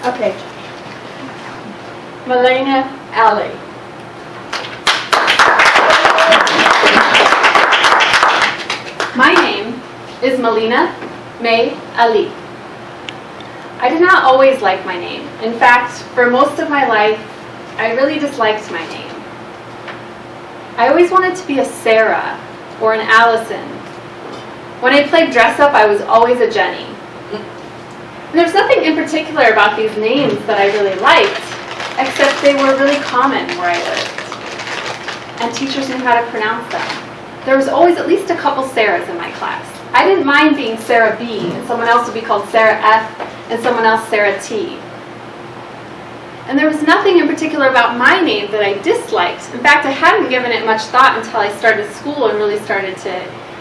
Okay. Malena Ali. My name is Malena May Ali. I did not always like my name. In fact, for most of my life, I really disliked my name. I always wanted to be a Sarah or an Allison. When I played dress up, I was always a Jenny. And there's nothing in particular about these names that I really liked, except they were really common where I lived. And teachers knew how to pronounce them. There was always at least a couple Sarahs in my class. I didn't mind being Sarah B, and someone else would be called Sarah F, and someone else Sarah T. And there was nothing in particular about my name that I disliked. In fact, I hadn't given it much thought until I started school and really started to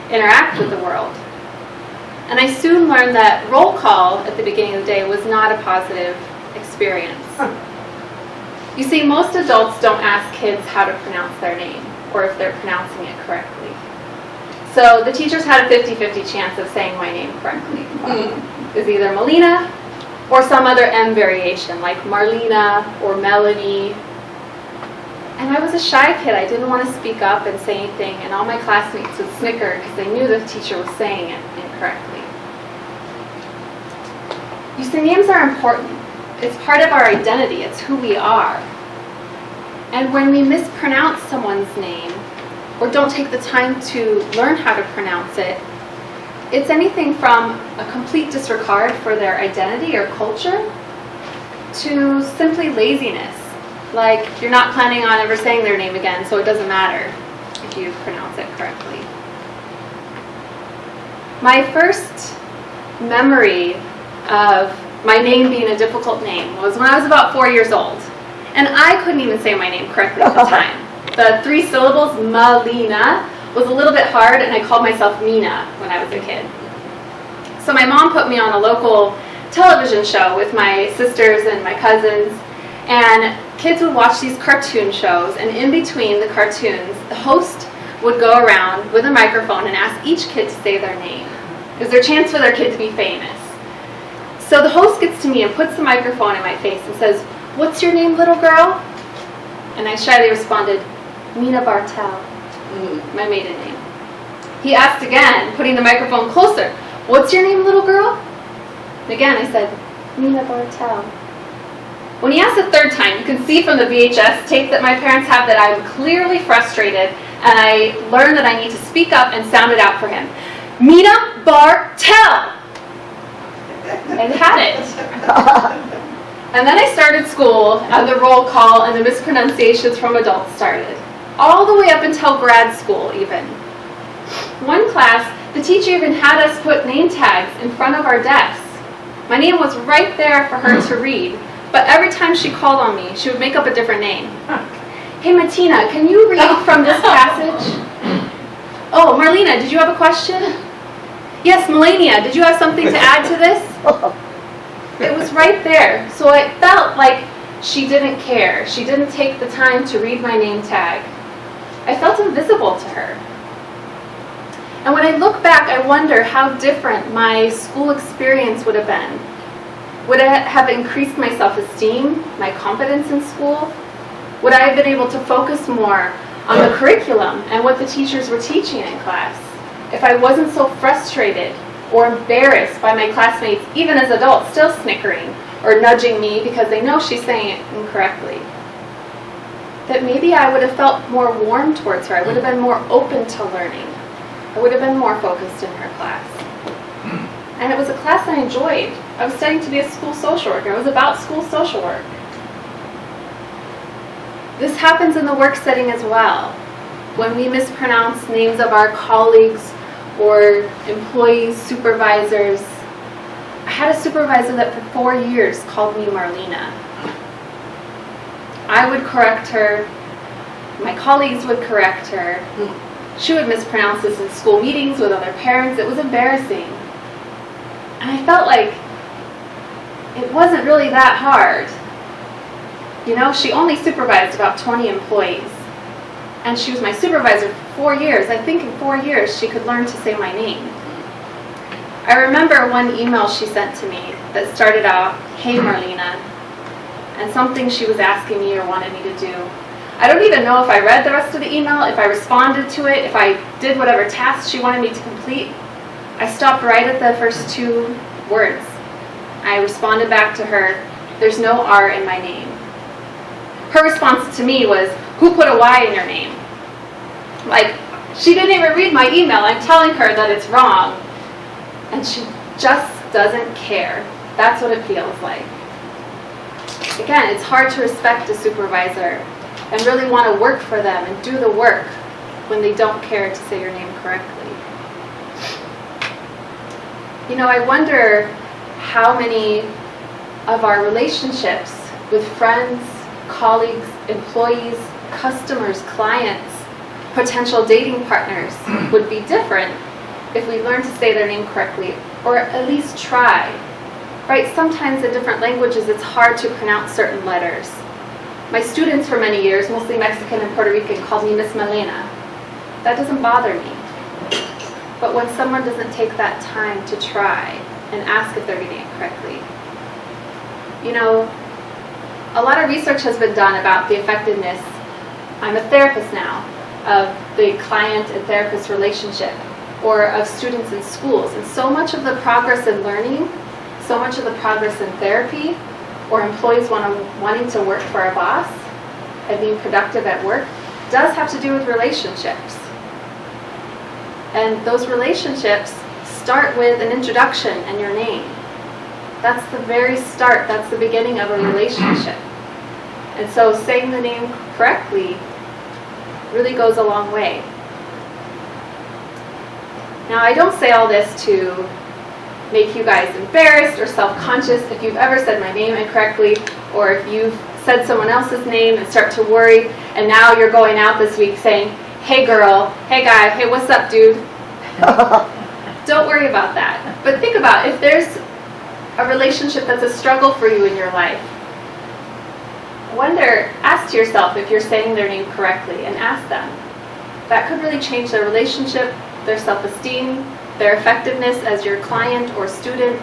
interact with the world. And I soon learned that roll call at the beginning of the day was not a positive experience. You see, most adults don't ask kids how to pronounce their name, or if they're pronouncing it correctly. So the teachers had a 50-50 chance of saying my name correctly. It was either Malena or some other M variation, like Marlena or Melanie. And I was a shy kid. I didn't want to speak up and say anything, and all my classmates would snicker because they knew the teacher was saying it incorrectly. You see, names are important. It's part of our identity. It's who we are. And when we mispronounce someone's name, or don't take the time to learn how to pronounce it, it's anything from a complete disregard for their identity or culture to simply laziness. Like, you're not planning on ever saying their name again, so it doesn't matter if you pronounce it correctly. My first memory of my name being a difficult name was when I was about 4 years old. And I couldn't even say my name correctly at the time. The 3 syllables, Malena, was a little bit hard, and I called myself Mina when I was a kid. So my mom put me on a local television show with my sisters and my cousins, and kids would watch these cartoon shows, and in between the cartoons, the host would go around with a microphone and ask each kid to say their name. It was their chance for their kid to be famous. So the host gets to me and puts the microphone in my face and says, "What's your name, little girl?" And I shyly responded, "Mina Bartel," my maiden name. He asked again, putting the microphone closer, "What's your name, little girl?" And again I said, "Mina Bartel." When he asked a third time, you can see from the VHS tape that my parents have that I'm clearly frustrated, and I learned that I need to speak up and sound it out for him. "Mina Bartel!" I had it. And then I started school, and the roll call and the mispronunciations from adults started. All the way up until grad school, even. One class, the teacher even had us put name tags in front of our desks. My name was right there for her to read, but every time she called on me, she would make up a different name. "Hey, Martina, can you read from this passage?" "Oh, Marlena, did you have a question?" "Yes, Melania, did you have something to add to this?" It was right there, so I felt like she didn't care. She didn't take the time to read my name tag. I felt invisible to her. And when I look back, I wonder how different my school experience would have been. Would it have increased my self-esteem, my confidence in school? Would I have been able to focus more on the curriculum and what the teachers were teaching in class if I wasn't so frustrated or embarrassed by my classmates, even as adults, still snickering or nudging me because they know she's saying it incorrectly? That maybe I would have felt more warm towards her. I would have been more open to learning. I would have been more focused in her class. And it was a class I enjoyed. I was studying to be a school social worker. It was about school social work. This happens in the work setting as well. When we mispronounce names of our colleagues or employees, supervisors. I had a supervisor that for 4 years called me Marlena. I would correct her. My colleagues would correct her. She would mispronounce this in school meetings with other parents. It was embarrassing. And I felt like it wasn't really that hard. You know, she only supervised about 20 employees. And she was my supervisor for 4 years. I think in 4 years she could learn to say my name. I remember one email she sent to me that started out, "Hey Marlena," and something she was asking me or wanted me to do. I don't even know if I read the rest of the email, if I responded to it, if I did whatever task she wanted me to complete. I stopped right at the first 2 words. I responded back to her, "There's no R in my name." Her response to me was, "Who put a Y in your name?" Like, she didn't even read my email. I'm telling her that it's wrong. And she just doesn't care. That's what it feels like. Again, it's hard to respect a supervisor and really want to work for them and do the work when they don't care to say your name correctly. You know, I wonder how many of our relationships with friends, colleagues, employees, customers, clients, potential dating partners would be different if we learned to say their name correctly, or at least try. Right? Sometimes in different languages it's hard to pronounce certain letters. My students for many years, mostly Mexican and Puerto Rican, called me Miss Malena. That doesn't bother me. But when someone doesn't take that time to try and ask if they're getting it correctly. You know, a lot of research has been done about the effectiveness, I'm a therapist now, of the client and therapist relationship, or of students in schools. And so much of the progress in learning, so much of the progress in therapy, or employees wanting to work for a boss and being productive at work, does have to do with relationships. And those relationships start with an introduction and your name. That's the very start, that's the beginning of a relationship. And so saying the name correctly really goes a long way. Now, I don't say all this to make you guys embarrassed or self-conscious if you've ever said my name incorrectly, or if you've said someone else's name and start to worry, and now you're going out this week saying, "Hey girl, hey guy, hey what's up dude?" Don't worry about that. But think about if there's a relationship that's a struggle for you in your life. Ask yourself if you're saying their name correctly, and ask them. That could really change their relationship, their self-esteem, their effectiveness as your client or student.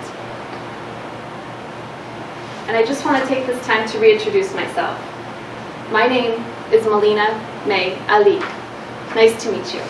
And I just want to take this time to reintroduce myself. My name is Malena May Ali. Nice to meet you.